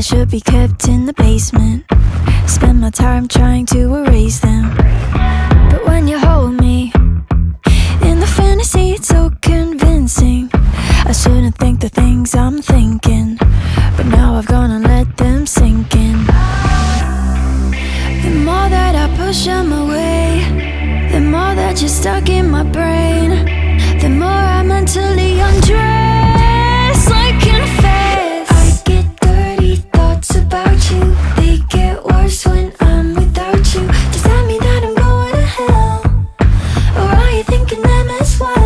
that should be kept in the basement. Spend my time trying to erase them. But when you hold me in the fantasy, it's so convincing. I shouldn't think the things I'm thinking, but now I've gone and let them sink in. The more that I push them away, the more that you're stuck in my brain, the more I mentally undress like in a phase. I get dirty thoughts about you, they get worse when I'm without you. Does that mean that I'm going to hell, or are you thinking them as well?